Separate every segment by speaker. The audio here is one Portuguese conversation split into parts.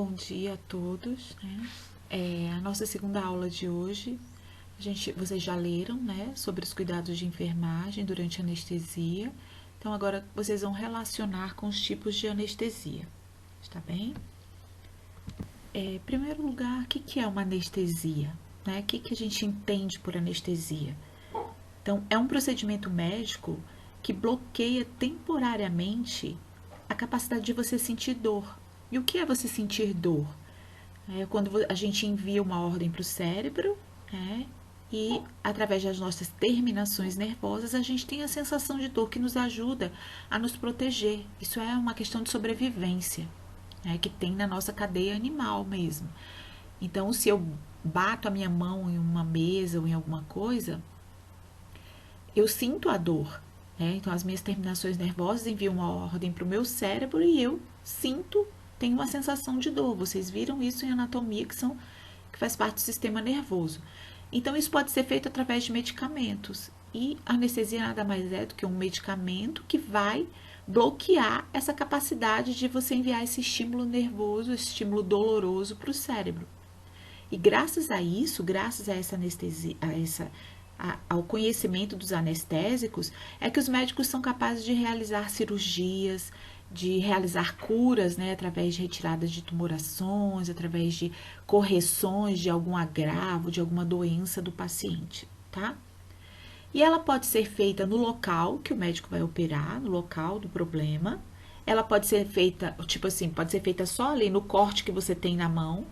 Speaker 1: Bom dia a todos, né? A nossa segunda aula de hoje, vocês já leram, né, sobre os cuidados de enfermagem durante a anestesia. Então, agora vocês vão relacionar com os tipos de anestesia, está bem? Em primeiro lugar, o que é uma anestesia? Né? O que a gente entende por anestesia? Então, é um procedimento médico que bloqueia temporariamente a capacidade de você sentir dor. E o que é você sentir dor? É quando a gente envia uma ordem para o cérebro, né? E através das nossas terminações nervosas, a gente tem a sensação de dor que nos ajuda a nos proteger. Isso é uma questão de sobrevivência, né? Que tem na nossa cadeia animal mesmo. Então, se eu bato a minha mão em uma mesa ou em alguma coisa, eu sinto a dor, né? Então, as minhas terminações nervosas enviam uma ordem para o meu cérebro e eu sinto, tenho uma sensação de dor. Vocês viram isso em anatomia, que faz parte do sistema nervoso. Então, isso pode ser feito através de medicamentos. E a anestesia nada mais é do que um medicamento que vai bloquear essa capacidade de você enviar esse estímulo nervoso, esse estímulo doloroso para o cérebro. E graças a isso, graças a essa anestesia, ao conhecimento dos anestésicos, é que os médicos são capazes de realizar cirurgias, de realizar curas, né, através de retiradas de tumorações, através de correções de algum agravo, de alguma doença do paciente, tá? E ela pode ser feita no local que o médico vai operar, no local do problema. Ela pode ser feita, tipo assim, pode ser feita só ali no corte que você tem na mão,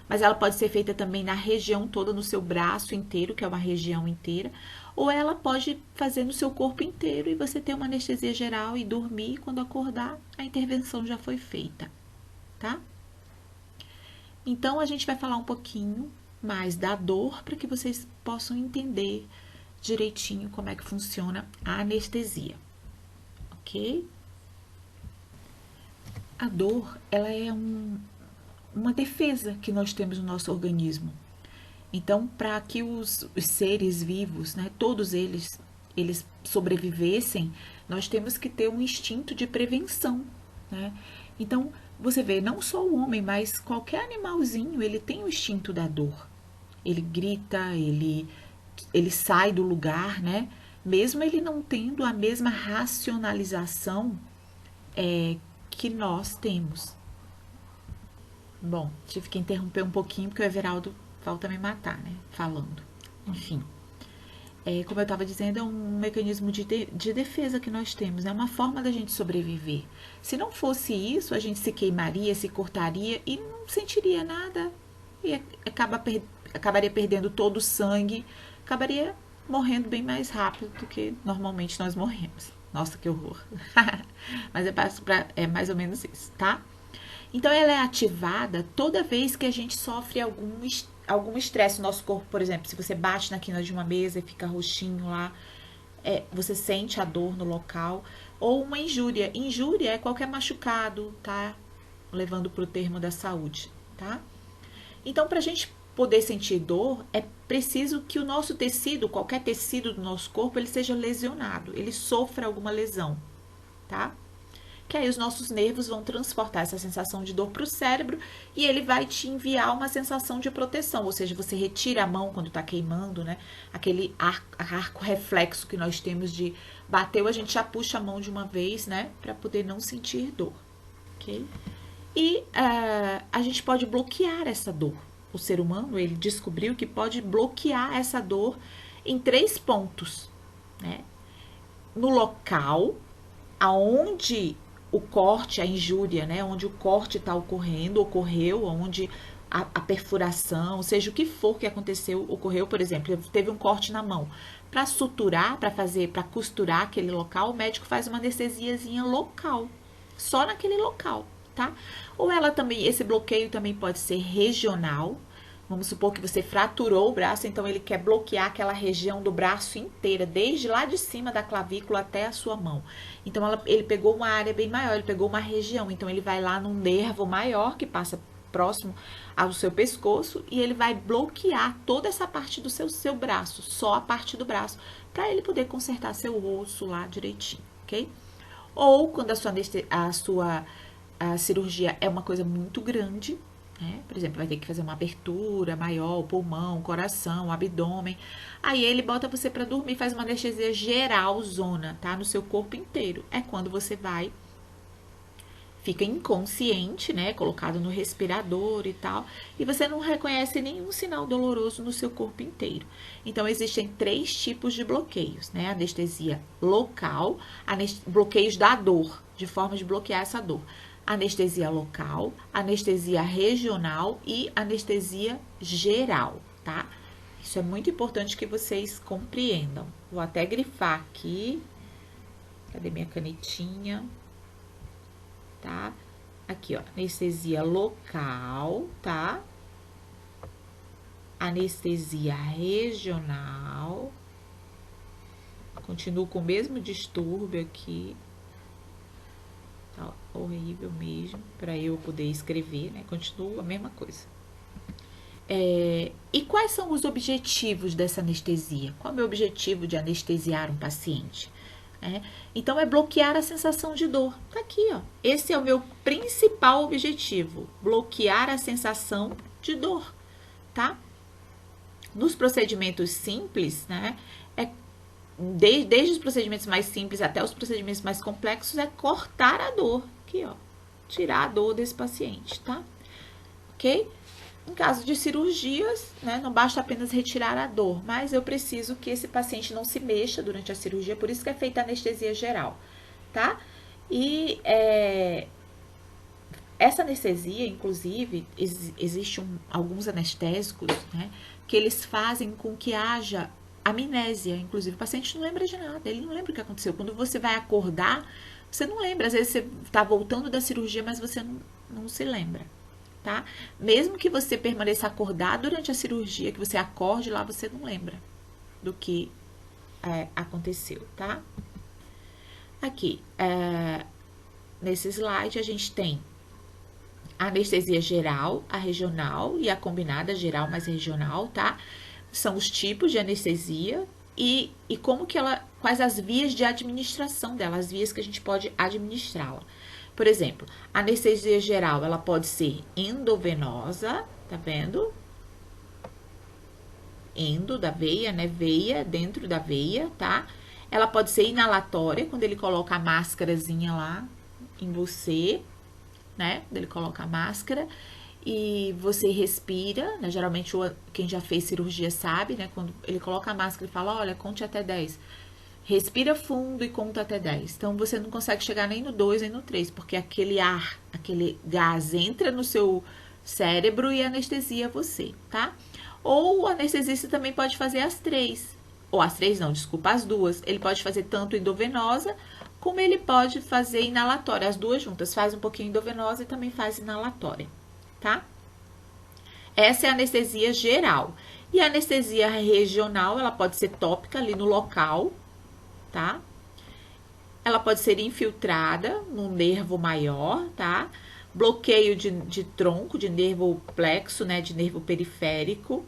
Speaker 1: mas ela pode ser feita também na região toda, no seu braço inteiro, que é uma região inteira, ou ela pode fazer no seu corpo inteiro e você ter uma anestesia geral e dormir, quando acordar, a intervenção já foi feita, tá? Então, a gente vai falar um pouquinho mais da dor para que vocês possam entender direitinho como é que funciona a anestesia, ok? A dor, ela é uma defesa que nós temos no nosso organismo. Então, para que os seres vivos, né, todos eles sobrevivessem, nós temos que ter um instinto de prevenção, né? Então, você vê, não só o homem, mas qualquer animalzinho, ele tem o instinto da dor. Ele grita, ele sai do lugar, né? Mesmo ele não tendo a mesma racionalização que nós temos. Bom, tive que interromper um pouquinho porque o Everaldo volta a me matar, né? Falando. Enfim. Como eu estava dizendo, é um mecanismo de defesa que nós temos, é uma forma da gente sobreviver. Se não fosse isso, a gente se queimaria, se cortaria e não sentiria nada. E acabaria perdendo todo o sangue, acabaria morrendo bem mais rápido do que normalmente nós morremos. Nossa, que horror. Mas é mais ou menos isso, tá? Então, ela é ativada toda vez que a gente sofre algum estresse no nosso corpo. Por exemplo, se você bate na quina de uma mesa e fica roxinho lá, você sente a dor no local. Ou uma injúria. Injúria é qualquer machucado, tá? Levando para o termo da saúde, tá? Então, para a gente poder sentir dor, é preciso que o nosso tecido, qualquer tecido do nosso corpo, ele seja lesionado, ele sofra alguma lesão, tá? Que aí os nossos nervos vão transportar essa sensação de dor para o cérebro e ele vai te enviar uma sensação de proteção, ou seja, você retira a mão quando está queimando, né? Aquele arco reflexo que nós temos de bateu, a gente já puxa a mão de uma vez, né? Para poder não sentir dor, ok? E a gente pode bloquear essa dor. O ser humano, ele descobriu que pode bloquear essa dor em 3 pontos, né? No local aonde o corte, a injúria, né? Onde o corte está ocorreu, onde a perfuração, seja o que for que aconteceu, ocorreu, por exemplo, teve um corte na mão. Para suturar, para costurar aquele local, o médico faz uma anestesiazinha local, só naquele local, tá? Ou ela também, esse bloqueio também pode ser regional. Vamos supor que você fraturou o braço, então ele quer bloquear aquela região do braço inteira, desde lá de cima da clavícula até a sua mão. Então ele pegou uma área bem maior, ele pegou uma região, então ele vai lá num nervo maior que passa próximo ao seu pescoço e ele vai bloquear toda essa parte do seu braço, só a parte do braço, para ele poder consertar seu osso lá direitinho, ok? Ou quando a sua a cirurgia é uma coisa muito grande, né? Por exemplo, vai ter que fazer uma abertura maior, o pulmão, o coração, o abdômen. Aí ele bota você para dormir, faz uma anestesia geral, zona, tá? No seu corpo inteiro. É quando você vai, fica inconsciente, né? Colocado no respirador e tal. E você não reconhece nenhum sinal doloroso no seu corpo inteiro. Então, existem 3 tipos de bloqueios, né? Anestesia local, bloqueios da dor, de forma de bloquear essa dor. Anestesia local, anestesia regional e anestesia geral, tá? Isso é muito importante que vocês compreendam. Vou até grifar aqui. Cadê minha canetinha? Tá? Aqui, ó, anestesia local, tá? Anestesia regional. Continuo com o mesmo distúrbio aqui. Tá horrível mesmo, para eu poder escrever, né? Continua a mesma coisa. E quais são os objetivos dessa anestesia? Qual é o meu objetivo de anestesiar um paciente? Então, é bloquear a sensação de dor. Tá aqui, ó. Esse é o meu principal objetivo, bloquear a sensação de dor, tá? Nos procedimentos simples, né? Desde os procedimentos mais simples até os procedimentos mais complexos, é cortar a dor. Aqui, ó. Tirar a dor desse paciente, tá? Ok? Em caso de cirurgias, né, não basta apenas retirar a dor, mas eu preciso que esse paciente não se mexa durante a cirurgia, por isso que é feita a anestesia geral, tá? E essa anestesia, inclusive, existe alguns anestésicos, né, que eles fazem com que haja amnésia, inclusive o paciente não lembra de nada, ele não lembra o que aconteceu. Quando você vai acordar, você não lembra, às vezes você está voltando da cirurgia, mas você não se lembra. Tá? Mesmo que você permaneça acordado durante a cirurgia, que você acorde lá, você não lembra do que aconteceu, tá? Aqui, nesse slide, a gente tem a anestesia geral, a regional e a combinada geral mais regional, tá? São os tipos de anestesia e como que quais as vias de administração dela, as vias que a gente pode administrá-la. Por exemplo, a anestesia geral, ela pode ser endovenosa, tá vendo? Endo da veia, né? Veia, dentro da veia, tá? Ela pode ser inalatória, quando ele coloca a máscarazinha lá em você, né? Quando ele coloca a máscara e você respira, né? Geralmente quem já fez cirurgia sabe, né? Quando ele coloca a máscara e fala, olha, conte até 10. Respira fundo e conta até 10. Então, você não consegue chegar nem no 2, nem no 3, porque aquele ar, aquele gás entra no seu cérebro e anestesia você, tá? Ou o anestesista também pode fazer as 3. Ou as 3 não, desculpa, as 2. Ele pode fazer tanto endovenosa, como ele pode fazer inalatória. As 2 juntas, faz um pouquinho endovenosa e também faz inalatória, tá? Essa é a anestesia geral. E a anestesia regional, ela pode ser tópica ali no local, tá? Ela pode ser infiltrada no nervo maior, tá? Bloqueio de tronco, de nervo plexo, né? De nervo periférico.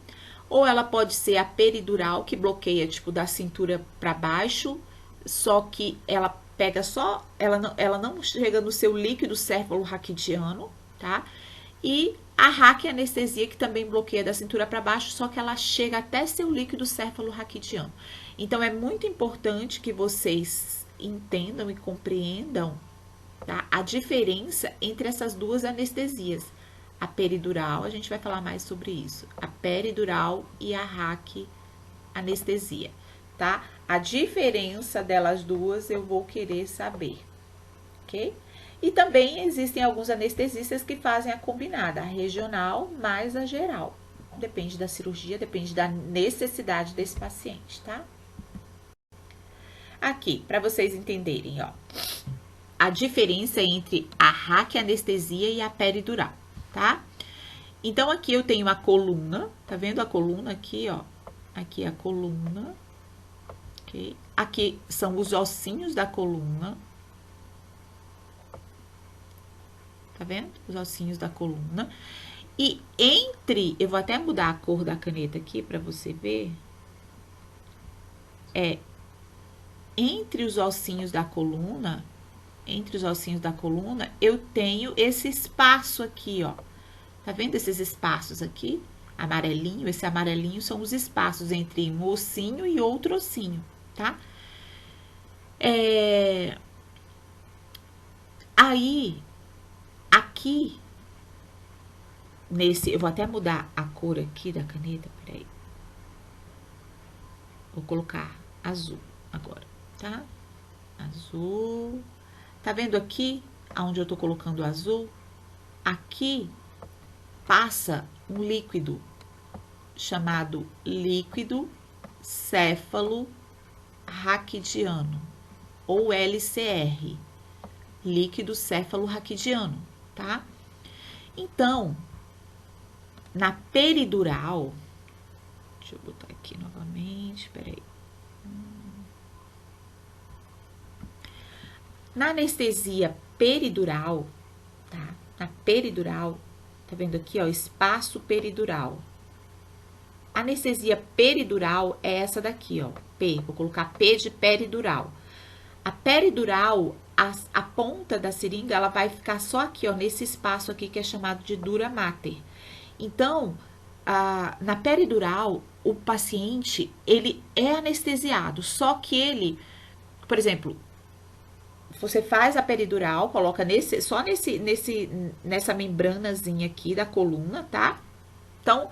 Speaker 1: Ou ela pode ser a peridural, que bloqueia, tipo, da cintura para baixo, só que ela pega só, ela não chega no seu líquido céfalo-raquidiano, tá? E a raquianestesia, que também bloqueia da cintura para baixo, só que ela chega até seu líquido céfalo-raquidiano. Então, é muito importante que vocês entendam e compreendam, tá, a diferença entre essas duas anestesias. A peridural, a gente vai falar mais sobre isso. A peridural e a raquianestesia, tá? A diferença delas duas eu vou querer saber, ok? E também existem alguns anestesistas que fazem a combinada, a regional mais a geral. Depende da cirurgia, depende da necessidade desse paciente, tá? Aqui, para vocês entenderem, ó, a diferença entre a raquianestesia e a peridural, tá? Então, aqui eu tenho a coluna, tá vendo a coluna aqui, ó? Aqui é a coluna, ok? Aqui são os ossinhos da coluna, tá vendo? Os ossinhos da coluna. E eu vou até mudar a cor da caneta aqui para você ver. Entre os ossinhos da coluna entre os ossinhos da coluna, eu tenho esse espaço aqui, ó. Tá vendo esses espaços aqui? Amarelinho, esse amarelinho são os espaços entre um ossinho e outro ossinho, tá? Aí, aqui, eu vou até mudar a cor aqui da caneta, peraí. Vou colocar azul agora, tá? Azul. Tá vendo aqui, aonde eu tô colocando o azul? Aqui passa um líquido chamado líquido céfalo-raquidiano, ou LCR, líquido céfalo-raquidiano, tá? Então, na peridural, deixa eu botar aqui novamente, peraí. Na anestesia peridural, tá? Na peridural, tá vendo aqui, ó, espaço peridural. A anestesia peridural é essa daqui, ó, P, vou colocar P de peridural. A peridural, a ponta da seringa, ela vai ficar só aqui, ó, nesse espaço aqui que é chamado de dura mater. Então, na peridural, o paciente, ele é anestesiado, só que ele, por exemplo, você faz a peridural, coloca nessa membranazinha aqui da coluna, tá? Então,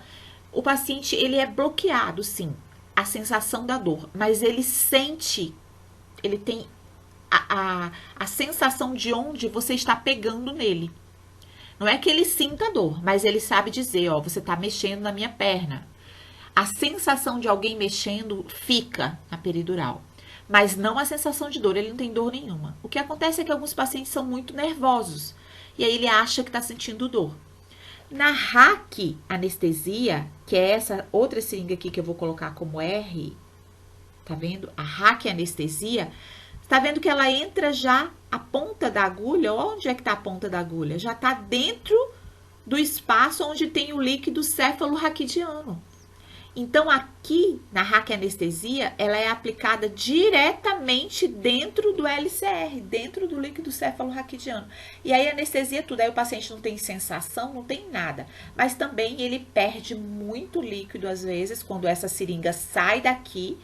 Speaker 1: o paciente, ele é bloqueado, sim, a sensação da dor, mas ele sente, ele tem a sensação de onde você está pegando nele. Não é que ele sinta dor, mas ele sabe dizer, ó, você tá mexendo na minha perna. A sensação de alguém mexendo fica na peridural, mas não a sensação de dor, ele não tem dor nenhuma. O que acontece é que alguns pacientes são muito nervosos, e aí ele acha que tá sentindo dor. Na RAC anestesia, que é essa outra seringa aqui que eu vou colocar como R, tá vendo? A RAC anestesia, tá vendo que ela entra já, a ponta da agulha, onde é que tá a ponta da agulha? Já tá dentro do espaço onde tem o líquido céfalo-raquidiano. Então, aqui na raquianestesia, ela é aplicada diretamente dentro do LCR, dentro do líquido céfalo-raquidiano. E aí, anestesia tudo. Aí, o paciente não tem sensação, não tem nada. Mas também ele perde muito líquido, às vezes, quando essa seringa sai daqui,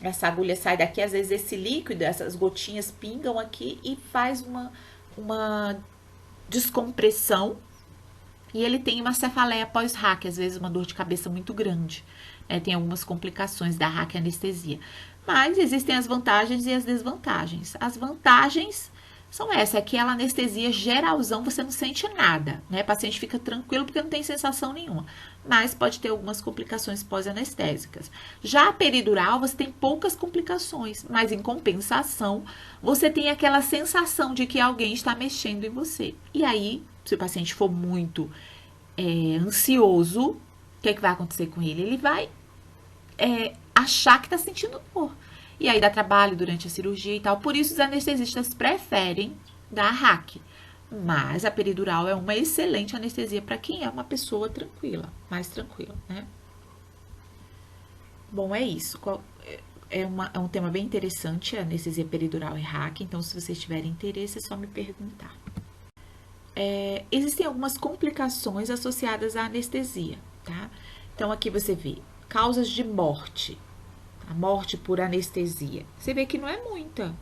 Speaker 1: essa agulha sai daqui, às vezes esse líquido, essas gotinhas pingam aqui e faz uma descompressão. E ele tem uma cefaleia pós-RAC, às vezes uma dor de cabeça muito grande. Né? Tem algumas complicações da raquianestesia. Mas existem as vantagens e as desvantagens. As vantagens são essas, é que ela anestesia geralzão, você não sente nada, né? O paciente fica tranquilo porque não tem sensação nenhuma. Mas pode ter algumas complicações pós-anestésicas. Já a peridural, você tem poucas complicações, mas em compensação, você tem aquela sensação de que alguém está mexendo em você. E aí, se o paciente for muito ansioso, o que é que vai acontecer com ele? Ele vai achar que está sentindo dor. E aí dá trabalho durante a cirurgia e tal. Por isso, os anestesistas preferem dar RAC. Mas a peridural é uma excelente anestesia para quem é uma pessoa tranquila, mais tranquila, né? Bom, é isso. É um tema bem interessante, a anestesia peridural e RAC. Então, se vocês tiverem interesse, é só me perguntar. Existem algumas complicações associadas à anestesia, tá? Então, aqui você vê causas de morte. A morte por anestesia. Você vê que não é muita,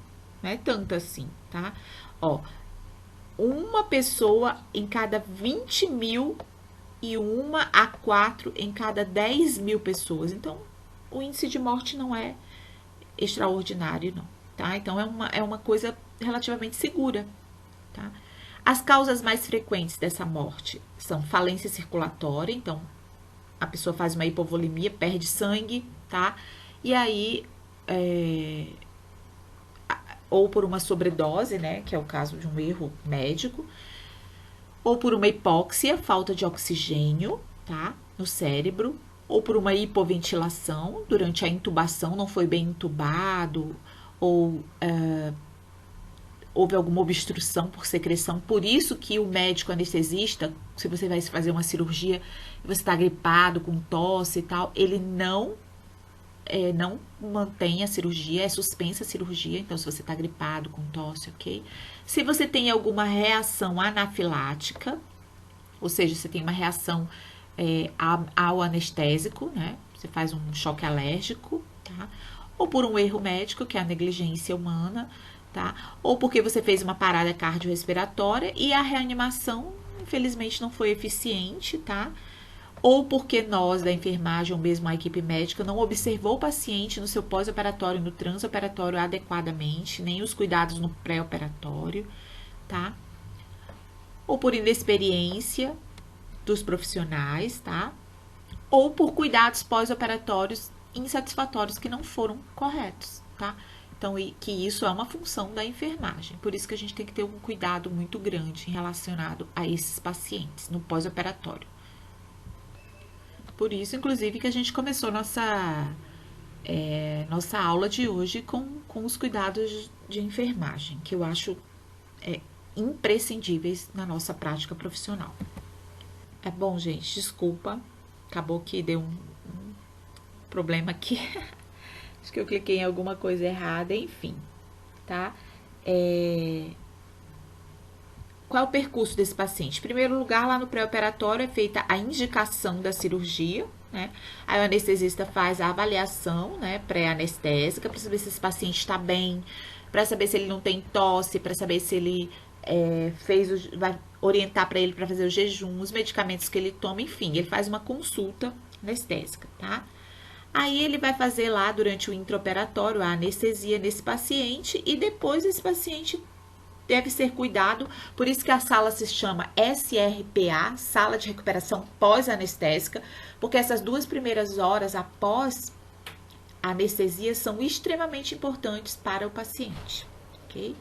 Speaker 1: não é tanta assim, tá? Ó, uma pessoa em cada 20 mil e 1 a 4 em cada 10 mil pessoas. Então, o índice de morte não é extraordinário, não, tá? Então, é uma coisa relativamente segura, tá? As causas mais frequentes dessa morte são falência circulatória, então, a pessoa faz uma hipovolemia, perde sangue, tá? E aí, ou por uma sobredose, né, que é o caso de um erro médico, ou por uma hipóxia, falta de oxigênio, tá, no cérebro, ou por uma hipoventilação, durante a intubação não foi bem intubado, ou houve alguma obstrução por secreção, por isso que o médico anestesista, se você vai fazer uma cirurgia, você está gripado, com tosse e tal, ele não não mantém a cirurgia, é suspensa a cirurgia, então se você está gripado, com tosse, ok? Se você tem alguma reação anafilática, ou seja, você tem uma reação ao anestésico, né? Você faz um choque alérgico, tá? Ou por um erro médico, que é a negligência humana, tá? Ou porque você fez uma parada cardiorrespiratória e a reanimação, infelizmente, não foi eficiente, tá? Ou porque nós, da enfermagem, ou mesmo a equipe médica, não observou o paciente no seu pós-operatório, no transoperatório adequadamente, nem os cuidados no pré-operatório, tá? Ou por inexperiência dos profissionais, tá? Ou por cuidados pós-operatórios insatisfatórios que não foram corretos, tá? Então, que isso é uma função da enfermagem. Por isso que a gente tem que ter um cuidado muito grande relacionado a esses pacientes no pós-operatório. Por isso, inclusive, que a gente começou nossa aula de hoje com os cuidados de enfermagem, que eu acho imprescindíveis na nossa prática profissional. Bom, gente, desculpa. Acabou que deu um problema aqui. Acho que eu cliquei em alguma coisa errada, enfim, tá? Qual é o percurso desse paciente? Em primeiro lugar, lá no pré-operatório é feita a indicação da cirurgia, né? Aí o anestesista faz a avaliação, né, pré-anestésica, para saber se esse paciente está bem, para saber se ele não tem tosse, para saber se ele vai orientar para ele para fazer o jejum, os medicamentos que ele toma, enfim, ele faz uma consulta anestésica, tá? Aí ele vai fazer lá durante o intraoperatório a anestesia nesse paciente e depois esse paciente deve ser cuidado, por isso que a sala se chama SRPA, Sala de Recuperação Pós-Anestésica, porque essas 2 primeiras horas após a anestesia são extremamente importantes para o paciente, ok?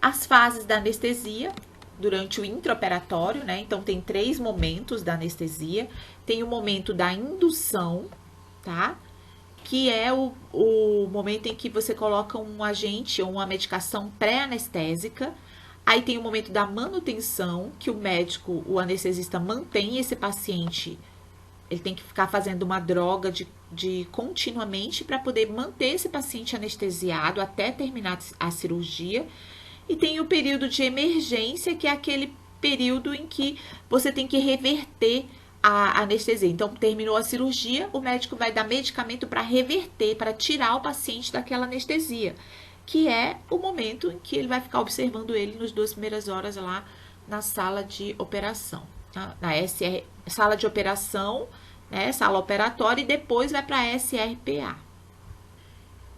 Speaker 1: As fases da anestesia durante o intraoperatório, né? Então, tem 3 momentos da anestesia. Tem o momento da indução, tá? Que é o momento em que você coloca um agente ou uma medicação pré-anestésica. Aí tem o momento da manutenção, que o médico, o anestesista, mantém esse paciente. Ele tem que ficar fazendo uma droga de continuamente para poder manter esse paciente anestesiado até terminar a cirurgia. E tem o período de emergência, que é aquele período em que você tem que reverter a anestesia. Então, terminou a cirurgia, o médico vai dar medicamento para reverter, para tirar o paciente daquela anestesia, que é o momento em que ele vai ficar observando ele nas 2 primeiras horas lá na sala de operação. Tá? Na sala de operação, né, sala operatória, e depois vai para a SRPA.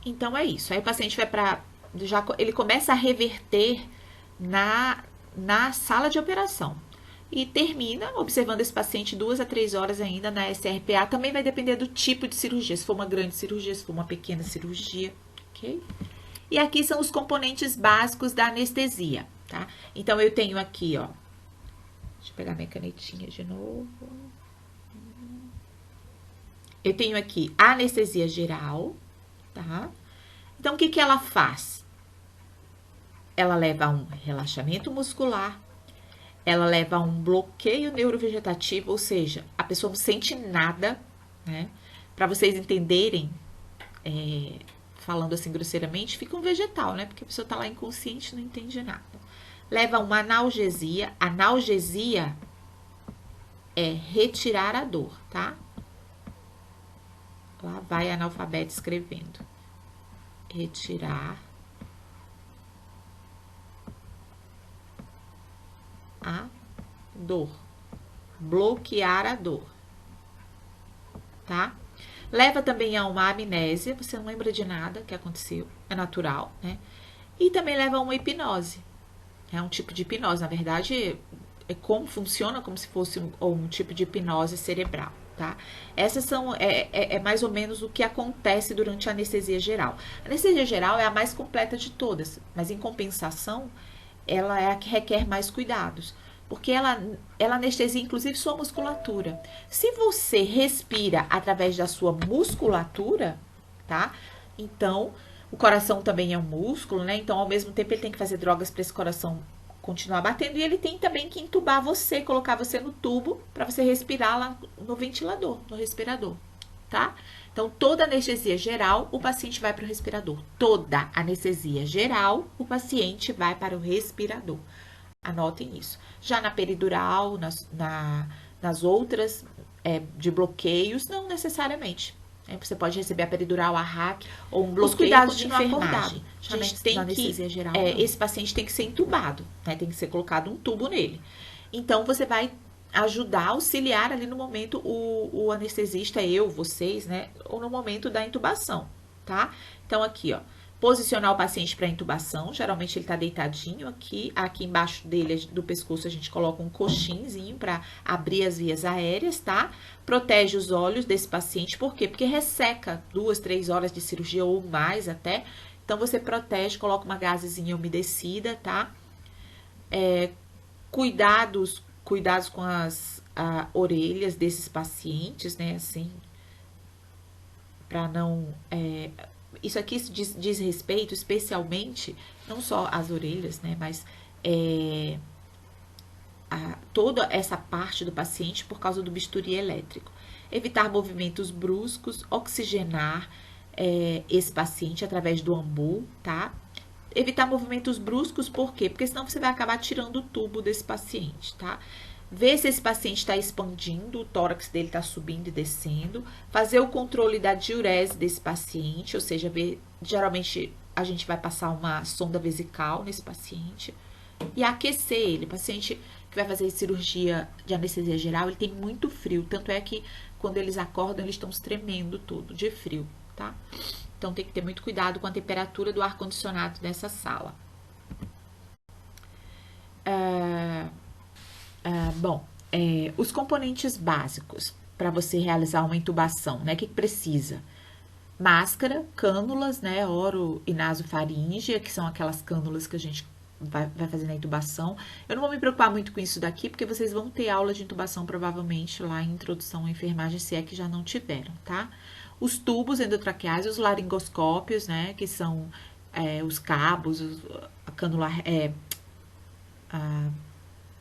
Speaker 1: Então, é isso. Aí o paciente vai para... ele começa a reverter na sala de operação. E termina observando esse paciente 2 a 3 horas ainda na SRPA. Também vai depender do tipo de cirurgia, se for uma grande cirurgia, se for uma pequena cirurgia, ok? E aqui são os componentes básicos da anestesia, tá? Então, eu tenho aqui, ó. Deixa eu pegar minha canetinha de novo. Eu tenho aqui a anestesia geral, tá? Então, o que ela faz? Ela leva a um relaxamento muscular, ela leva a um bloqueio neurovegetativo, ou seja, a pessoa não sente nada, né? Para vocês entenderem, falando assim grosseiramente, fica um vegetal, né? Porque a pessoa tá lá inconsciente, não entende nada. Leva uma analgesia. Analgesia é retirar a dor, tá? Lá vai analfabeto escrevendo. Retirar a dor, bloquear a dor, tá? Leva também a uma amnésia, você não lembra de nada que aconteceu, é natural, né? E também leva a uma hipnose, é um tipo de hipnose, na verdade, funciona como se fosse um tipo de hipnose cerebral, tá? Essas são, mais ou menos o que acontece durante a anestesia geral. A anestesia geral é a mais completa de todas, mas em compensação, ela é a que requer mais cuidados, porque ela anestesia inclusive sua musculatura. Se você respira através da sua musculatura, tá? Então, o coração também é um músculo, né? Então, ao mesmo tempo, ele tem que fazer drogas para esse coração continuar batendo, e ele tem também que entubar você, colocar você no tubo para você respirar lá no ventilador, no respirador, tá? Então, toda anestesia geral, o paciente vai para o respirador. Toda anestesia geral, o paciente vai para o respirador. Anotem isso. Já na peridural, nas outras de bloqueios, não necessariamente. Você pode receber a peridural, a RAC ou um bloqueio. Os cuidados de enfermagem. A gente tem anestesia geral. Esse paciente tem que ser entubado, né? Tem que ser colocado um tubo nele. Então, você vai ajudar, auxiliar ali no momento o anestesista, vocês, né? Ou no momento da intubação, tá? Então, aqui, ó. Posicionar o paciente para intubação, geralmente ele tá deitadinho aqui embaixo dele, do pescoço, a gente coloca um coxinzinho para abrir as vias aéreas, tá? Protege os olhos desse paciente, por quê? Porque resseca 2, 3 horas de cirurgia ou mais até, então você protege, coloca uma gazezinha umedecida, tá? Cuidados com as orelhas desses pacientes, né, assim, para não... isso aqui diz respeito especialmente, não só às orelhas, né, mas toda essa parte do paciente por causa do bisturi elétrico. Evitar movimentos bruscos, oxigenar esse paciente através do ambu, tá? Evitar movimentos bruscos, por quê? Porque senão você vai acabar tirando o tubo desse paciente, tá? Ver se esse paciente está expandindo, o tórax dele está subindo e descendo. Fazer o controle da diurese desse paciente, ou seja, geralmente a gente vai passar uma sonda vesical nesse paciente. E aquecer ele. O paciente que vai fazer cirurgia de anestesia geral, ele tem muito frio. Tanto é que quando eles acordam, eles estão se tremendo tudo de frio, tá? Então, tem que ter muito cuidado com a temperatura do ar-condicionado nessa sala. Os componentes básicos para você realizar uma intubação, né? O que precisa? Máscara, cânulas, né? Oro e nasofaríngea, que são aquelas cânulas que a gente vai fazer na intubação. Eu não vou me preocupar muito com isso daqui, porque vocês vão ter aula de intubação provavelmente lá em Introdução à Enfermagem, se é que já não tiveram, tá? Os tubos endotraqueais, os laringoscópios, né? Que são os cabos, a cânula...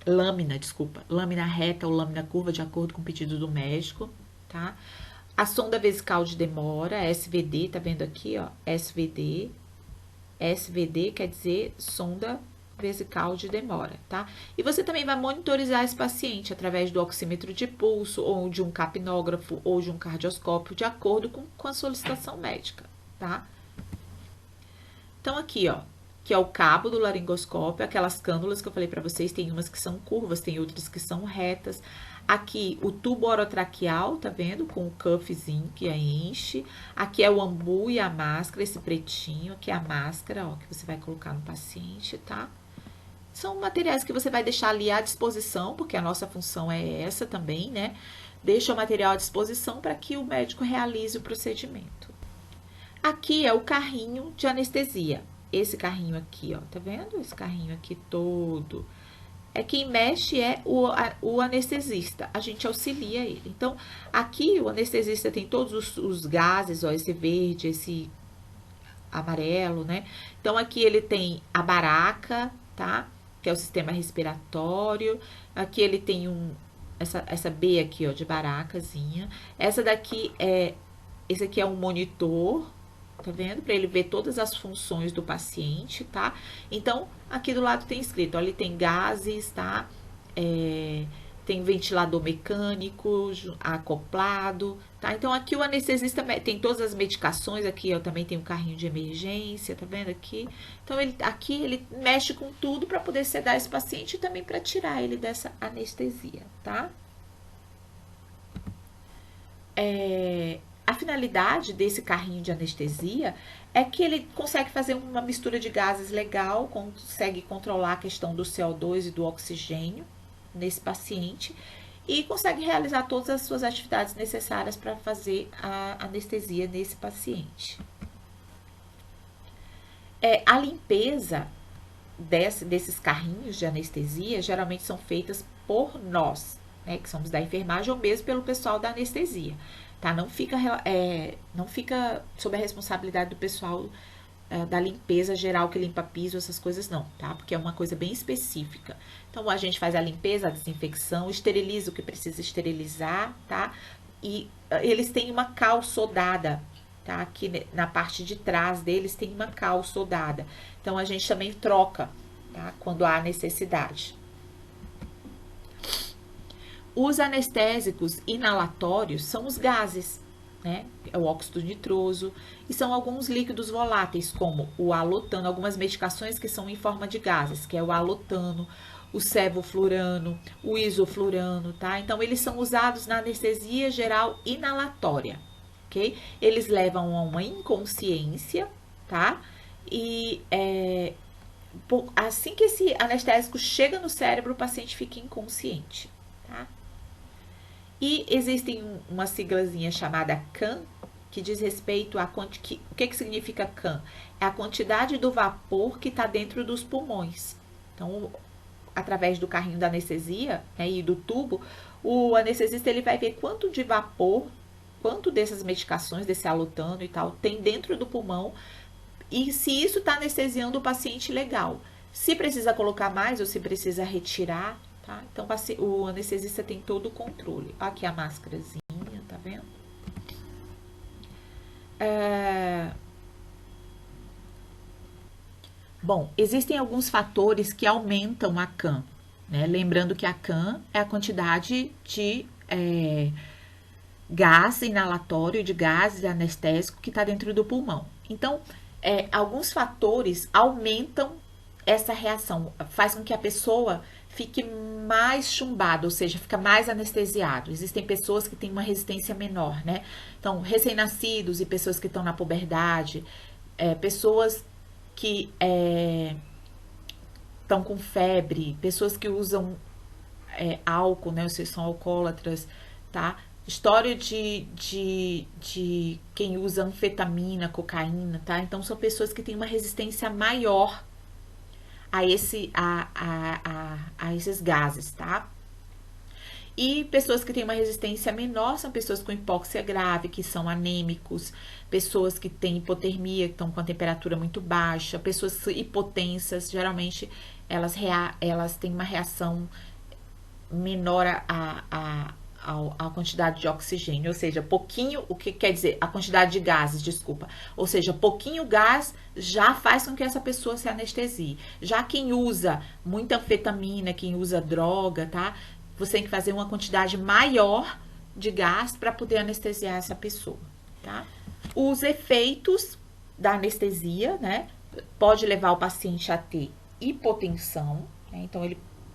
Speaker 1: lâmina reta ou lâmina curva, de acordo com o pedido do médico, tá? A sonda vesical de demora, SVD, tá vendo aqui, ó? SVD. SVD quer dizer sonda vesical de demora, tá? E você também vai monitorizar esse paciente através do oxímetro de pulso, ou de um capnógrafo, ou de um cardioscópio, de acordo com a solicitação médica, tá? Então, aqui, ó, que é o cabo do laringoscópio, aquelas cânulas que eu falei para vocês, tem umas que são curvas, tem outras que são retas. Aqui, o tubo orotraqueal, tá vendo? Com o cuffzinho que enche. Aqui é o ambu e a máscara, esse pretinho, aqui é a máscara, ó, que você vai colocar no paciente, tá? São materiais que você vai deixar ali à disposição, porque a nossa função é essa também, né? Deixa o material à disposição para que o médico realize o procedimento. Aqui é o carrinho de anestesia. Esse carrinho aqui, ó, tá vendo? Esse carrinho aqui todo. Quem mexe é o anestesista. A gente auxilia ele. Então, aqui o anestesista tem todos os gases, ó, esse verde, esse amarelo, né? Então, aqui ele tem a baraca, tá? Que é o sistema respiratório. Aqui ele tem essa B aqui, ó, de baracazinha. Esse aqui é um monitor, tá vendo? Para ele ver todas as funções do paciente, tá? Então, aqui do lado tem escrito, ó, ele tem gases, tá? Tem ventilador mecânico acoplado, tá? Então, aqui o anestesista tem todas as medicações, aqui, ó, também tem um carrinho de emergência, tá vendo aqui? Então, aqui ele mexe com tudo para poder sedar esse paciente e também para tirar ele dessa anestesia, tá? A finalidade desse carrinho de anestesia é que ele consegue fazer uma mistura de gases legal, consegue controlar a questão do CO2 e do oxigênio nesse paciente e consegue realizar todas as suas atividades necessárias para fazer a anestesia nesse paciente. A limpeza desses carrinhos de anestesia geralmente são feitas por nós, né, que somos da enfermagem, ou mesmo pelo pessoal da anestesia. Tá? Não fica sob a responsabilidade do pessoal da limpeza geral que limpa piso, essas coisas não, tá? Porque é uma coisa bem específica. Então, a gente faz a limpeza, a desinfecção, esteriliza o que precisa esterilizar, tá? e eles têm uma cal soldada, tá? Aqui na parte de trás deles tem uma cal soldada. Então a gente também troca, tá? Quando há necessidade. Os anestésicos inalatórios são os gases, né? É o óxido nitroso, e são alguns líquidos voláteis, como o alotano, algumas medicações que são em forma de gases, que é o alotano, o sevoflurano, o isoflurano, tá? Então, eles são usados na anestesia geral inalatória, ok? Eles levam a uma inconsciência, tá? E assim que esse anestésico chega no cérebro, o paciente fica inconsciente, tá? E existem uma siglazinha chamada CAN, que diz respeito a o que significa CAN? É a quantidade do vapor que está dentro dos pulmões. Então, através do carrinho da anestesia, né, e do tubo, o anestesista ele vai ver quanto de vapor, quanto dessas medicações, desse alotano e tal, tem dentro do pulmão, e se isso está anestesiando o paciente, legal. Se precisa colocar mais ou se precisa retirar, tá? Então, o anestesista tem todo o controle. Aqui a máscarazinha, tá vendo? Bom, existem alguns fatores que aumentam a CAM, né? Lembrando que a CAM é a quantidade de gás inalatório, de gás anestésico que está dentro do pulmão. Então, alguns fatores aumentam essa reação, faz com que a pessoa fique mais chumbada, ou seja, fica mais anestesiado. Existem pessoas que têm uma resistência menor, né? Então, recém-nascidos e pessoas que estão na puberdade, pessoas que estão com febre, pessoas que usam álcool, né? Ou seja, são alcoólatras, tá? História de quem usa anfetamina, cocaína, tá? Então, são pessoas que têm uma resistência maior a esses gases, tá? E pessoas que têm uma resistência menor são pessoas com hipóxia grave, que são anêmicos, pessoas que têm hipotermia, que estão com a temperatura muito baixa, pessoas hipotensas, geralmente elas têm uma reação menor a quantidade de oxigênio, ou seja, pouquinho, o que quer dizer? A quantidade de gases, desculpa. Ou seja, pouquinho gás já faz com que essa pessoa se anestesie. Já quem usa muita anfetamina, quem usa droga, tá? Você tem que fazer uma quantidade maior de gás para poder anestesiar essa pessoa, tá? Os efeitos da anestesia, né? Pode levar o paciente a ter hipotensão, né? Então,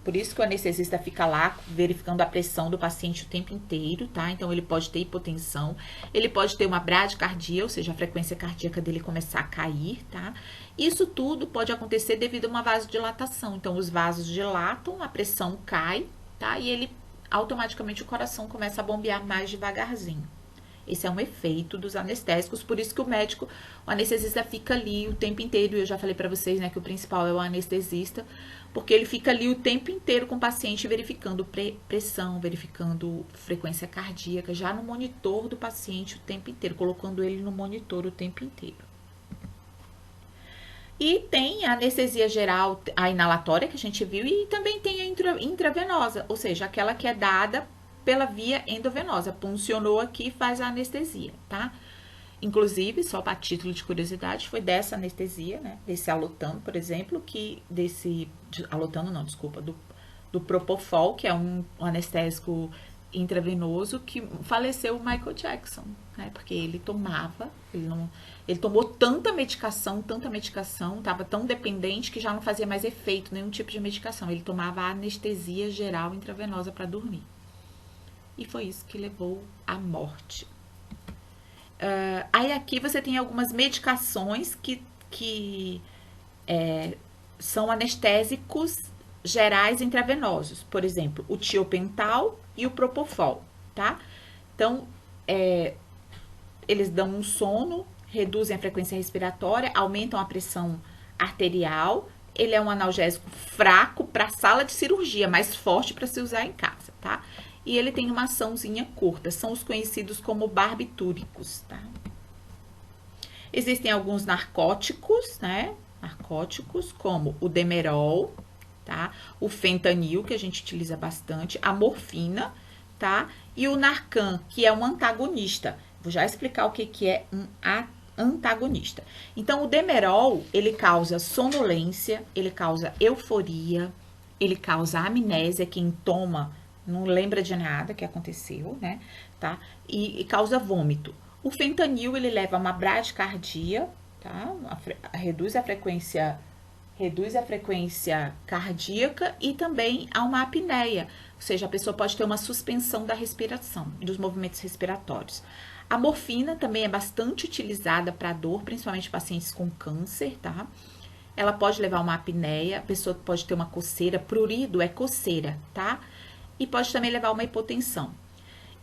Speaker 1: por isso que o anestesista fica lá verificando a pressão do paciente o tempo inteiro, tá? Então, ele pode ter hipotensão, ele pode ter uma bradicardia, ou seja, a frequência cardíaca dele começar a cair, tá? Isso tudo pode acontecer devido a uma vasodilatação. Então, os vasos dilatam, a pressão cai, tá? E ele, automaticamente, o coração começa a bombear mais devagarzinho. Esse é um efeito dos anestésicos, por isso que o anestesista fica ali o tempo inteiro. Eu já falei para vocês, né, que o principal é o anestesista, porque ele fica ali o tempo inteiro com o paciente verificando pressão, verificando frequência cardíaca, já no monitor do paciente o tempo inteiro, colocando ele no monitor o tempo inteiro. E tem a anestesia geral, a inalatória que a gente viu, e também tem a intravenosa, ou seja, aquela que é dada pela via endovenosa. Puncionou aqui, faz a anestesia, tá? Inclusive, só para título de curiosidade, foi dessa anestesia, né? Desse alotano, por exemplo, do Propofol, que é um anestésico intravenoso, que faleceu o Michael Jackson, né? Porque ele tomou tanta medicação, estava tão dependente que já não fazia mais efeito nenhum tipo de medicação. Ele tomava anestesia geral intravenosa para dormir. E foi isso que levou à morte. Aí aqui você tem algumas medicações que são anestésicos gerais intravenosos. Por exemplo, o tiopental e o propofol, tá? Então, eles dão um sono, reduzem a frequência respiratória, aumentam a pressão arterial. Ele é um analgésico fraco para sala de cirurgia, mais forte para se usar em casa, tá? E ele tem uma açãozinha curta, são os conhecidos como barbitúricos, tá? Existem alguns narcóticos, né? Narcóticos como o demerol, tá? O fentanil, que a gente utiliza bastante, a morfina, tá? E o Narcan, que é um antagonista. Vou já explicar o que é um antagonista. Então, o Demerol, ele causa sonolência, ele causa euforia, ele causa amnésia, quem toma não lembra de nada que aconteceu, né? Tá? E causa vômito. O fentanil, ele leva a uma bradicardia, tá? Reduz a frequência cardíaca e também a uma apneia, ou seja, a pessoa pode ter uma suspensão da respiração, dos movimentos respiratórios. A morfina também é bastante utilizada para dor, principalmente pacientes com câncer, tá? Ela pode levar a uma apneia, a pessoa pode ter uma coceira, prurido é coceira, tá? E pode também levar a uma hipotensão.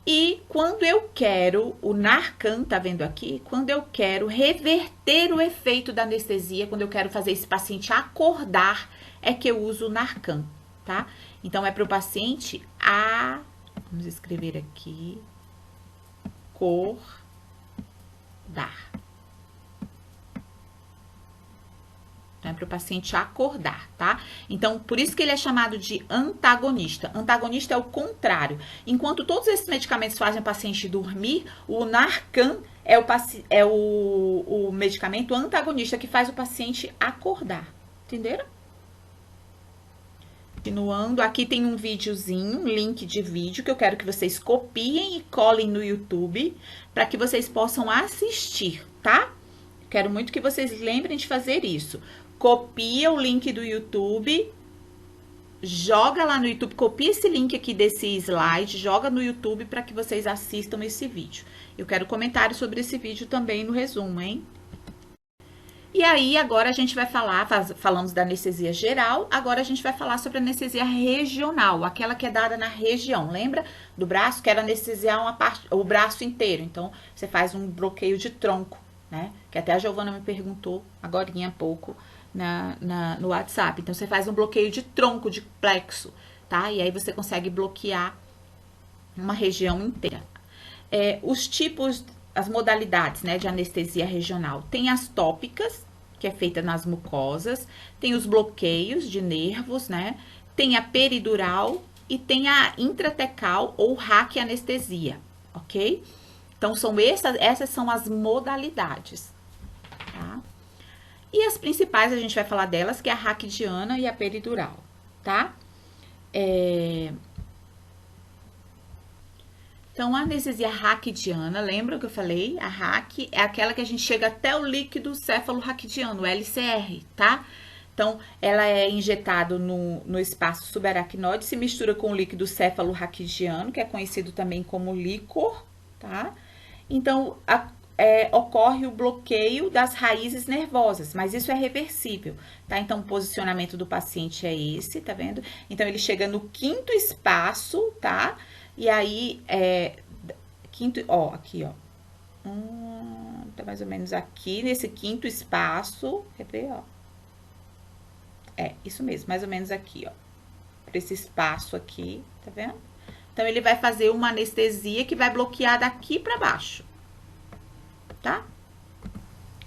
Speaker 1: E quando eu quero, o Narcan, tá vendo aqui? Quando eu quero reverter o efeito da anestesia, quando eu quero fazer esse paciente acordar, é que eu uso o Narcan, tá? Então, é para o paciente vamos escrever aqui, acordar. Então, é para o paciente acordar, tá? Então, por isso que ele é chamado de antagonista. Antagonista é o contrário. Enquanto todos esses medicamentos fazem o paciente dormir, o Narcan é o medicamento antagonista que faz o paciente acordar. Entenderam? Continuando, aqui tem um videozinho, um link de vídeo que eu quero que vocês copiem e colhem no YouTube para que vocês possam assistir, tá? Quero muito que vocês lembrem de fazer isso. Copia o link do YouTube, joga lá no YouTube, copia esse link aqui desse slide, joga no YouTube para que vocês assistam esse vídeo. Eu quero comentários sobre esse vídeo também no resumo, hein? E aí, agora a gente vai falamos da anestesia geral, agora a gente vai falar sobre a anestesia regional, aquela que é dada na região, lembra? Do braço, que era anestesiar o braço inteiro, então você faz um bloqueio de tronco, né? Que até a Giovana me perguntou agorinha há pouco no WhatsApp. Então, você faz um bloqueio de tronco, de plexo, tá? E aí você consegue bloquear uma região inteira. Os tipos, as modalidades, né, de anestesia regional. Tem as tópicas, que é feita nas mucosas, tem os bloqueios de nervos, né? Tem a peridural e tem a intratecal ou raquianestesia, ok? Então, essas são as modalidades, tá? E as principais, a gente vai falar delas, que é a raquidiana e a peridural, tá? Então, a anestesia raquidiana, lembra que eu falei? A raque é aquela que a gente chega até o líquido céfalo-raquidiano, o LCR, tá? Então, ela é injetada no espaço subaracnoide, se mistura com o líquido céfalo-raquidiano, que é conhecido também como líquor, tá? Então, ocorre o bloqueio das raízes nervosas, mas isso é reversível, tá? Então, o posicionamento do paciente é esse, tá vendo? Então, ele chega no quinto espaço, tá? E aí, aqui, ó. Tá mais ou menos aqui, nesse quinto espaço. Quer ver, ó? Isso mesmo, mais ou menos aqui, ó. Por esse espaço aqui, tá vendo? Então, ele vai fazer uma anestesia que vai bloquear daqui pra baixo, tá?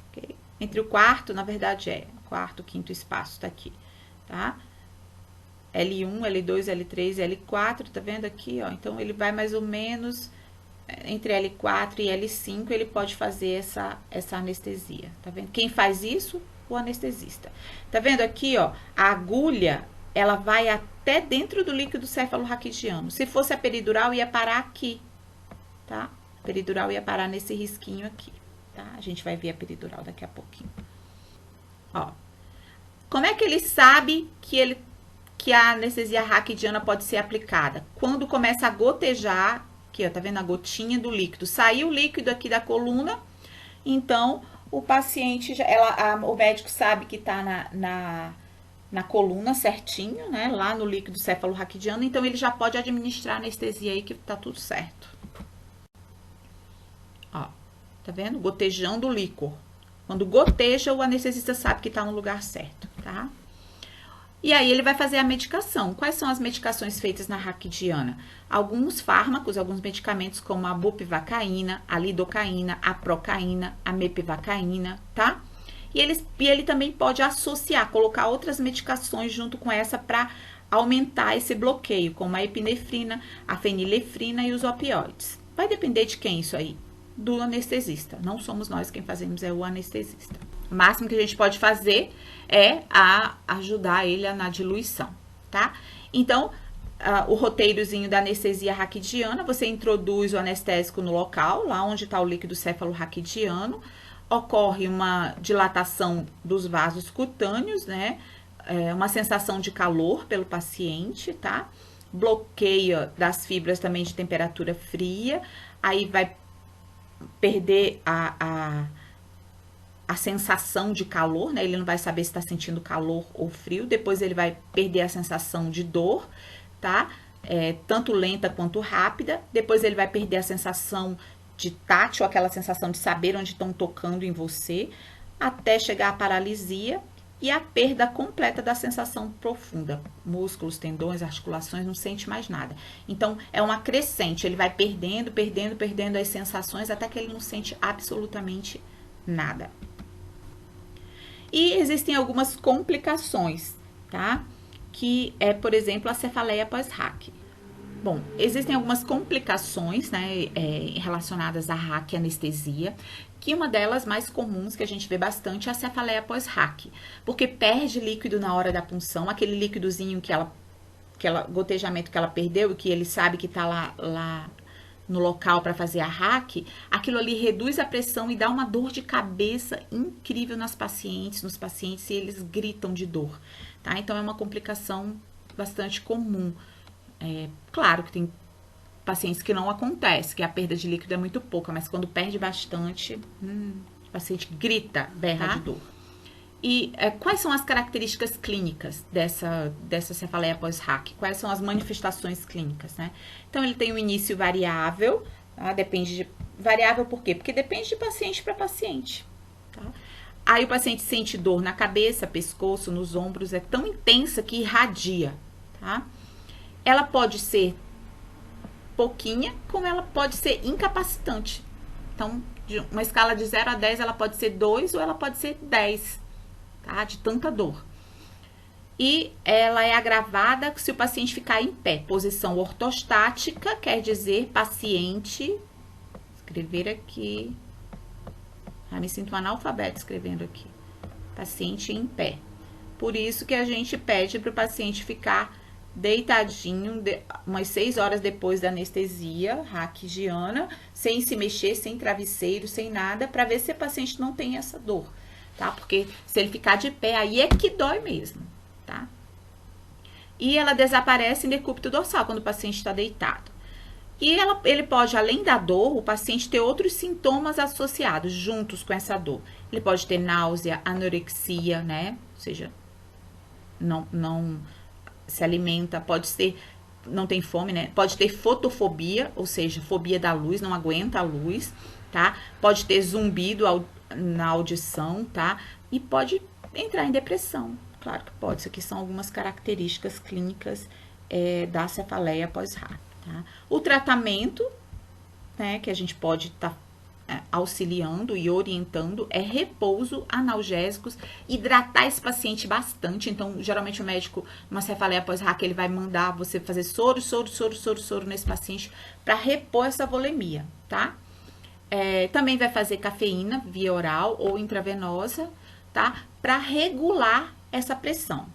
Speaker 1: Okay. Entre o quarto, na verdade, quarto, quinto espaço, tá aqui, tá? L1, L2, L3, L4, tá vendo aqui, ó? Então, ele vai mais ou menos entre L4 e L5, ele pode fazer essa anestesia, tá vendo? Quem faz isso? O anestesista. Tá vendo aqui, ó? A agulha, ela vai até dentro do líquido céfalo-raquidiano. Se fosse a peridural, ia parar aqui, tá? A peridural ia parar nesse risquinho aqui, tá? A gente vai ver a peridural daqui a pouquinho. Ó. Como é que ele sabe que a anestesia raquidiana pode ser aplicada? Quando começa a gotejar, aqui, ó, tá vendo a gotinha do líquido? Saiu o líquido aqui da coluna, então o paciente, o médico sabe que tá na coluna certinho, né? Lá no líquido céfalo-raquidiano, então ele já pode administrar anestesia aí que tá tudo certo. Ó, tá vendo? Gotejando o líquor. Quando goteja, o anestesista sabe que tá no lugar certo, tá? E aí, ele vai fazer a medicação. Quais são as medicações feitas na raquidiana? Alguns fármacos, alguns medicamentos, como a bupivacaína, a lidocaína, a procaína, a mepivacaína, tá? E ele também pode associar, colocar outras medicações junto com essa para aumentar esse bloqueio, como a epinefrina, a fenilefrina e os opioides. Vai depender de quem isso aí? Do anestesista. Não somos nós quem fazemos, é o anestesista. O máximo que a gente pode fazer é ajudar ele na diluição, tá? Então, o roteirozinho da anestesia raquidiana, você introduz o anestésico no local, lá onde está o líquido cefalorraquidiano, ocorre uma dilatação dos vasos cutâneos, né? Uma sensação de calor pelo paciente, tá? Bloqueio das fibras também de temperatura fria, aí vai perder a sensação de calor, né? Ele não vai saber se está sentindo calor ou frio, depois ele vai perder a sensação de dor, tá? Tanto lenta quanto rápida, depois ele vai perder a sensação de tátil, aquela sensação de saber onde estão tocando em você, até chegar à paralisia e a perda completa da sensação profunda. Músculos, tendões, articulações, não sente mais nada. Então, é uma crescente, ele vai perdendo as sensações até que ele não sente absolutamente nada. E existem algumas complicações, tá? Que é, por exemplo, a cefaleia pós-RAC. Bom, existem algumas complicações, né, relacionadas à RAC e anestesia, que uma delas mais comuns que a gente vê bastante é a cefaleia pós-RAC, porque perde líquido na hora da punção, aquele líquidozinho gotejamento que ela perdeu e que ele sabe que tá lá no local para fazer a RAC, aquilo ali reduz a pressão e dá uma dor de cabeça incrível nos pacientes e eles gritam de dor, tá? Então é uma complicação bastante comum. Claro que tem pacientes que não acontece, que a perda de líquido é muito pouca, mas quando perde bastante, o paciente grita, berra de dor. E quais são as características clínicas dessa cefaleia pós-RAC? Quais são as manifestações clínicas, né? Então, ele tem um início variável, tá? Variável por quê? Porque depende de paciente para paciente, tá? Aí o paciente sente dor na cabeça, pescoço, nos ombros, é tão intensa que irradia, tá? Ela pode ser pouquinha, como ela pode ser incapacitante. Então, de uma escala de 0 a 10, ela pode ser 2 ou ela pode ser 10, tá? De tanta dor. E ela é agravada se o paciente ficar em pé. Posição ortostática quer dizer paciente... Escrever aqui... me sinto um analfabeto escrevendo aqui. Paciente em pé. Por isso que a gente pede para o paciente ficar deitadinho, umas 6 horas depois da anestesia raquidiana, sem se mexer, sem travesseiro, sem nada, para ver se o paciente não tem essa dor, tá? Porque se ele ficar de pé, aí é que dói mesmo, tá? E ela desaparece em decúbito dorsal, quando o paciente está deitado. E ele pode, além da dor, o paciente ter outros sintomas associados, juntos com essa dor. Ele pode ter náusea, anorexia, né? Ou seja, não se alimenta, pode ser, não tem fome, né? Pode ter fotofobia, ou seja, fobia da luz, não aguenta a luz, tá? Pode ter zumbido na audição, tá? E pode entrar em depressão, claro que pode. Isso aqui são algumas características clínicas da cefaleia pós-RAC, tá? O tratamento, né, que a gente pode estar auxiliando e orientando é repouso, analgésicos, hidratar esse paciente bastante. Então, geralmente o médico, numa cefaleia pós-RAC, ele vai mandar você fazer soro nesse paciente para repor essa volemia, tá? Também vai fazer cafeína via oral ou intravenosa, tá? Para regular essa pressão.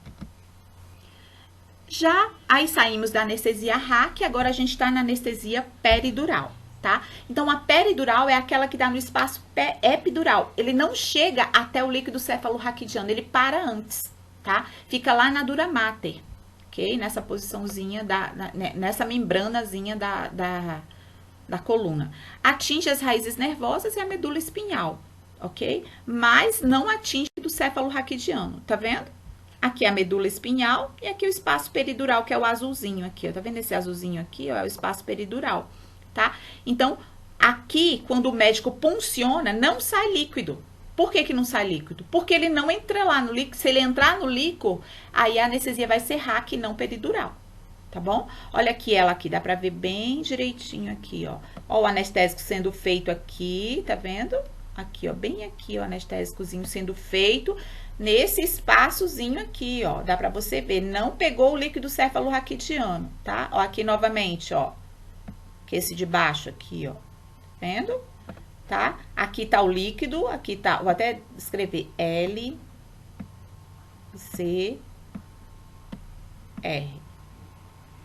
Speaker 1: Já aí saímos da anestesia RAC, agora a gente está na anestesia peridural. Tá? Então, a peridural é aquela que dá no espaço epidural. Ele não chega até o líquido cefalorraquidiano, ele para antes, tá? Fica lá na dura mater, ok? Nessa posiçãozinha, nessa membranazinha da coluna. Atinge as raízes nervosas e a medula espinhal, ok? Mas não atinge do cefalorraquidiano, tá vendo? Aqui é a medula espinhal e aqui o espaço peridural, que é o azulzinho aqui, ó. Tá vendo esse azulzinho aqui, ó? É o espaço peridural. Tá? Então, aqui, quando o médico punciona, não sai líquido. Por que que não sai líquido? Porque ele não entra lá no líquido. Se ele entrar no líquido, aí a anestesia vai ser RAC e não peridural. Tá bom? Olha aqui ela aqui, dá pra ver bem direitinho aqui, ó. Ó o anestésico sendo feito aqui, tá vendo? Aqui, ó, bem aqui, ó, anestésicozinho sendo feito nesse espaçozinho aqui, ó. Dá pra você ver, não pegou o líquido cefalorraquidiano, tá? Ó, aqui novamente, ó. Que esse de baixo aqui, ó. Vendo? Tá? Aqui tá o líquido, aqui tá, vou até escrever L, C, R.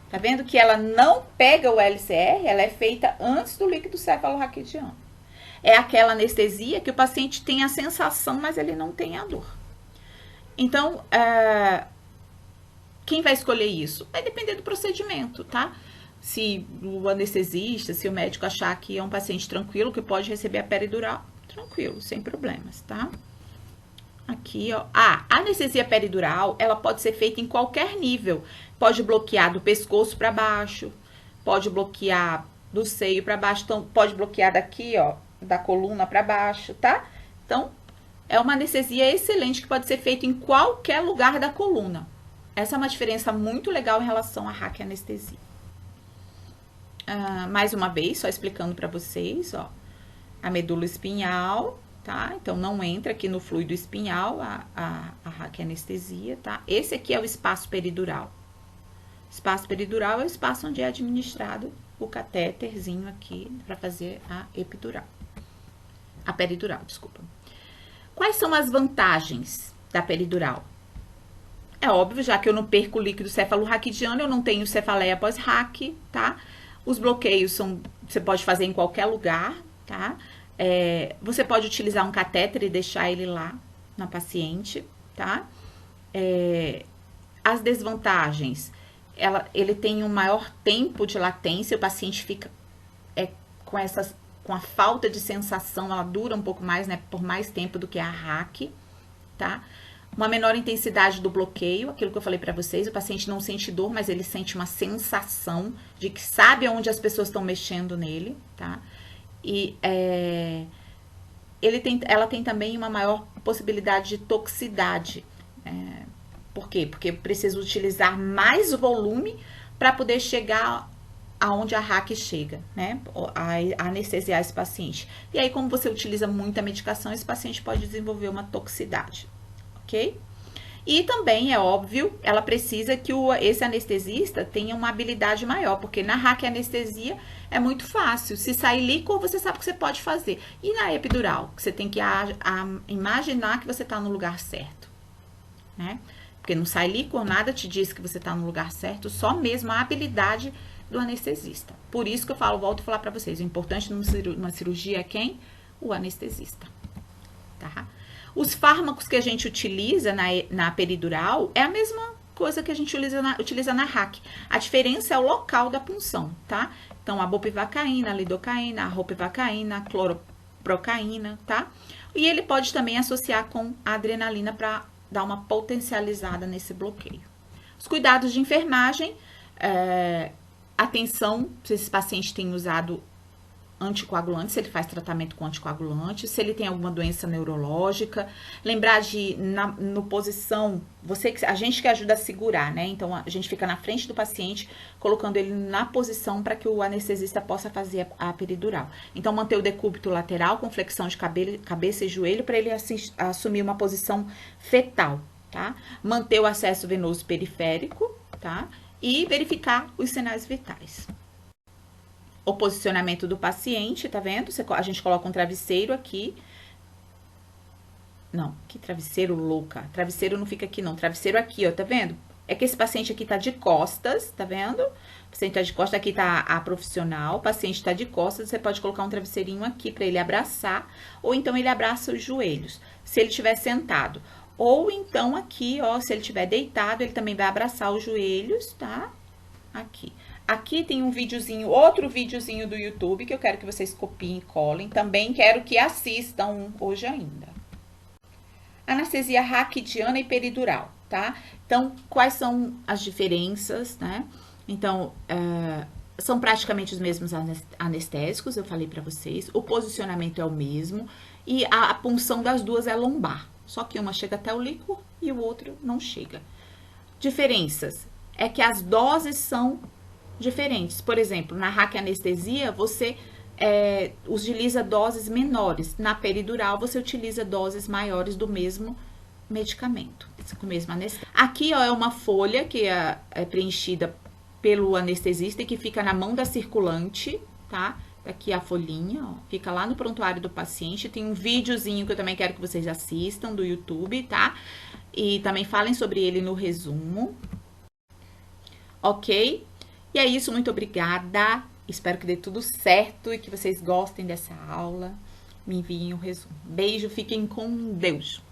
Speaker 1: Tá vendo que ela não pega o LCR, ela é feita antes do líquido cefalorraquidiano. É aquela anestesia que o paciente tem a sensação, mas ele não tem a dor. Então, quem vai escolher isso? Vai depender do procedimento, tá? Se o anestesista, se o médico achar que é um paciente tranquilo, que pode receber a peridural, tranquilo, sem problemas, tá? Aqui, ó. A anestesia peridural, ela pode ser feita em qualquer nível. Pode bloquear do pescoço para baixo, pode bloquear do seio para baixo, então pode bloquear daqui, ó, da coluna para baixo, tá? Então, é uma anestesia excelente que pode ser feita em qualquer lugar da coluna. Essa é uma diferença muito legal em relação à raquianestesia. Mais uma vez, só explicando para vocês, ó, a medula espinhal, tá? Então, não entra aqui no fluido espinhal a raquianestesia, tá? Esse aqui é o espaço peridural. Espaço peridural é o espaço onde é administrado o catéterzinho aqui para fazer a epidural. A peridural, desculpa. Quais são as vantagens da peridural? É óbvio, já que eu não perco o líquido cefalorraquidiano, eu não tenho cefaleia pós-raque, tá? Os bloqueios você pode fazer em qualquer lugar, tá? Você pode utilizar um catéter e deixar ele lá na paciente, tá? As desvantagens, ele tem um maior tempo de latência, o paciente fica com a falta de sensação, ela dura um pouco mais, né, por mais tempo do que a raque, tá? Uma menor intensidade do bloqueio, aquilo que eu falei para vocês, o paciente não sente dor, mas ele sente uma sensação de que sabe onde as pessoas estão mexendo nele, tá? E ela tem também uma maior possibilidade de toxicidade. Por quê? Porque eu preciso utilizar mais volume para poder chegar aonde a raque chega, né? A anestesiar esse paciente. E aí, como você utiliza muita medicação, esse paciente pode desenvolver uma toxicidade, ok? E também, é óbvio, ela precisa que esse anestesista tenha uma habilidade maior, porque na raquianestesia é muito fácil. Se sair líquor, você sabe o que você pode fazer. E na epidural, que você tem que imaginar que você está no lugar certo, né? Porque não sai líquor, nada te diz que você está no lugar certo, só mesmo a habilidade do anestesista. Por isso que eu volto a falar para vocês, o importante numa cirurgia é quem? O anestesista, tá? Os fármacos que a gente utiliza na peridural é a mesma coisa que a gente utiliza na RAC. A diferença é o local da punção, tá? Então, a bupivacaína, a lidocaína, a ropivacaína, a cloroprocaína, tá? E ele pode também associar com a adrenalina para dar uma potencializada nesse bloqueio. Os cuidados de enfermagem, atenção se esse paciente tem usado anticoagulante, se ele faz tratamento com anticoagulante, se ele tem alguma doença neurológica, lembrar no posição, a gente que ajuda a segurar, né? Então, a gente fica na frente do paciente, colocando ele na posição para que o anestesista possa fazer a peridural. Então, manter o decúbito lateral com flexão de cabeça e joelho para ele assumir uma posição fetal, tá? Manter o acesso venoso periférico, tá? E verificar os sinais vitais. O posicionamento do paciente, tá vendo? A gente coloca um travesseiro aqui. Não, que travesseiro louca. Travesseiro não fica aqui, não. Travesseiro aqui, ó, tá vendo? É que esse paciente aqui tá de costas, tá vendo? O paciente tá de costas, aqui tá a profissional. O paciente tá de costas, você pode colocar um travesseirinho aqui pra ele abraçar. Ou então ele abraça os joelhos, se ele estiver sentado. Ou então aqui, ó, se ele estiver deitado, ele também vai abraçar os joelhos, tá? Aqui. Aqui tem outro videozinho do YouTube que eu quero que vocês copiem e colhem. Também quero que assistam hoje ainda. Anestesia raquidiana e peridural, tá? Então, quais são as diferenças, né? Então, são praticamente os mesmos anestésicos, eu falei pra vocês. O posicionamento é o mesmo e a punção das duas é lombar. Só que uma chega até o líquor e o outro não chega. Diferenças é que as doses são diferentes. Por exemplo, na raquianestesia, você utiliza doses menores. Na peridural, você utiliza doses maiores do mesmo medicamento, com o mesmo anestésico. Aqui, ó, é uma folha que é preenchida pelo anestesista e que fica na mão da circulante, tá? Aqui a folhinha, ó, fica lá no prontuário do paciente. Tem um videozinho que eu também quero que vocês assistam do YouTube, tá? E também falem sobre ele no resumo. Ok? E é isso, muito obrigada. Espero que dê tudo certo e que vocês gostem dessa aula. Me enviem o resumo. Beijo, fiquem com Deus.